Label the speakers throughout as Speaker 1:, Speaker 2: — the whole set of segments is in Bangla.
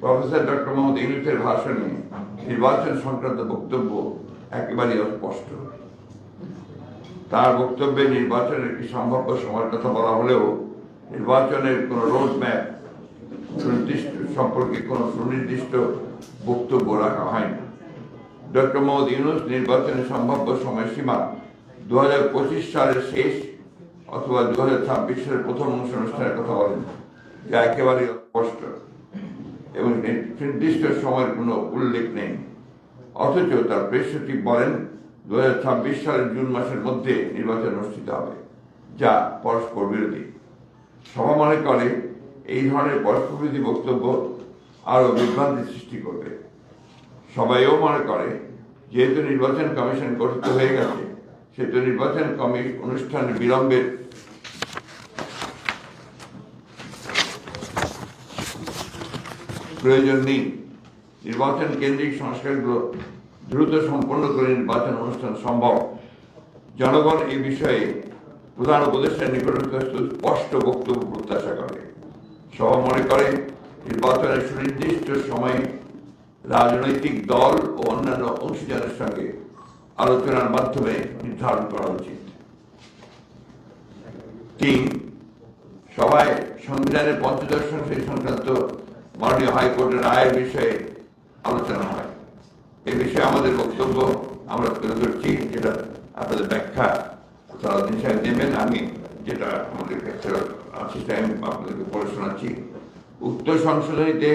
Speaker 1: প্রফেসর ডক্টর মোহাম্মদ ইউনূসের ভাষণে নির্বাচন সংক্রান্ত বক্তব্য একেবারেই অস্পষ্ট। তার বক্তব্যে নির্বাচনের একটি সম্ভাব্য সময়ের কথা বলা হলেও নির্বাচনের কোনো রোড ম্যাপ সম্পর্কে কোনো সুনির্দিষ্ট বক্তব্য রাখা হয়নি। ডক্টর মোহাম্মদ ইউনূস নির্বাচনের সম্ভাব্য সময়সীমা 2025 সালের শেষ অথবা 2026 সালের প্রথম অনুষ্ঠানের কথা বলেন, যা একেবারে স্পষ্ট এবং নির্দিষ্ট সময়ের কোনো উল্লেখ নেই। অথচ তার প্রেস সচিব বলেন 2026 সালের জুন মাসের মধ্যে নির্বাচন অনুষ্ঠিত হবে, যা পরস্পর বিরোধী। সভা মনে করে এই ধরনের পরস্পর বিরোধী বক্তব্য আরও বিভ্রান্তি সৃষ্টি করবে। সবাইও মনে করে যেহেতু নির্বাচন কমিশন গঠিত হয়ে গেছে, সেহেতু নির্বাচন অনুষ্ঠানের বিলম্বের প্রয়োজন নেই। নির্বাচন কেন্দ্রিক সংস্কারগুলো দ্রুত সম্পন্ন করে নির্বাচন অনুষ্ঠান সম্ভব। জনগণ এই বিষয়ে প্রধান উপদেষ্টার নিকট স্পষ্ট বক্তব্য প্রত্যাশা করে। সভা মনে করে নির্বাচনের সুনির্দিষ্ট সময়ে রাজনৈতিক দল ও অন্যান্য অংশীদারের সঙ্গে আলোচনার মাধ্যমে নির্ধারণ করা উচিত। 3. সভায় সংবিধানের পঞ্চদশ সংশোধনী সংক্রান্ত মাননীয় হাইকোর্টের রায়ের বিষয়ে আলোচনা হয়। এ বিষয়ে আমাদের বক্তব্য আমরা তুলে ধরছি, যেটা আপনাদের ব্যাখ্যা সারাদিন সাহেব নেবেন। আমি যেটা আমাদের কাছে আছে টাইম আপনাদেরকে পড়ে শোনাচ্ছি। উক্ত সংশোধনীতে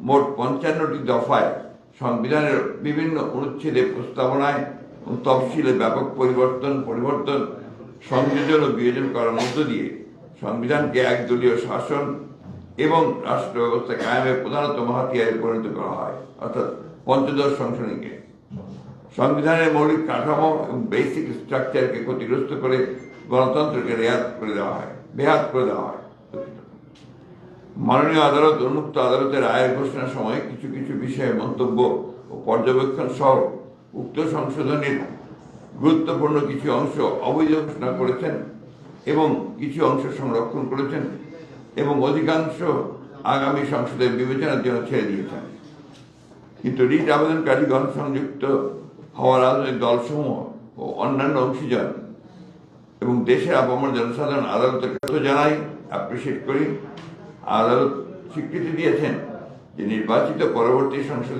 Speaker 1: মোট 55টি দফায় সংবিধানের বিভিন্ন অনুচ্ছেদে প্রস্তাবনায় এবং তফসিলে ব্যাপক পরিবর্তন সংযোজন ও বিয়োজন করার মধ্য দিয়ে সংবিধানকে একদলীয় শাসন এবং রাষ্ট্র ব্যবস্থা কায়েমের প্রধানতম হাতিয়ারে পরিণত করা হয়, অর্থাৎ পঞ্চদশ সংশোধনীকে। সংবিধানের মৌলিক কাঠামো এবং বেসিক স্ট্রাকচারকে ক্ষতিগ্রস্ত করে গণতন্ত্রকে বেহাত করে দেওয়া হয়। মাননীয় আদালত উন্মুক্ত আদালতের রায়ের ঘোষণার সময় কিছু কিছু বিষয়ে মন্তব্য ও পর্যবেক্ষণ সহ উক্ত সংশোধনীর গুরুত্বপূর্ণ কিছু অংশ অবৈধ ঘোষণা করেছেন এবং কিছু অংশ সংরক্ষণ করেছেন এবং অধিকাংশ আগামী সংসদের বিবেচনার জন্য ছেড়ে দিয়েছেন। কিন্তু রিট আবেদনকারীগণ সংযুক্ত হওয়া রাজনৈতিক দলসমূহ ও অন্যান্য অংশীজন এবং দেশের আপামর জনসাধারণ আদালতের কাছে জানাই, অ্যাপ্রিসিয়েট করি। আদালত স্বীকৃতি দিয়েছেন যে নির্বাচিত পরবর্তী সংসদ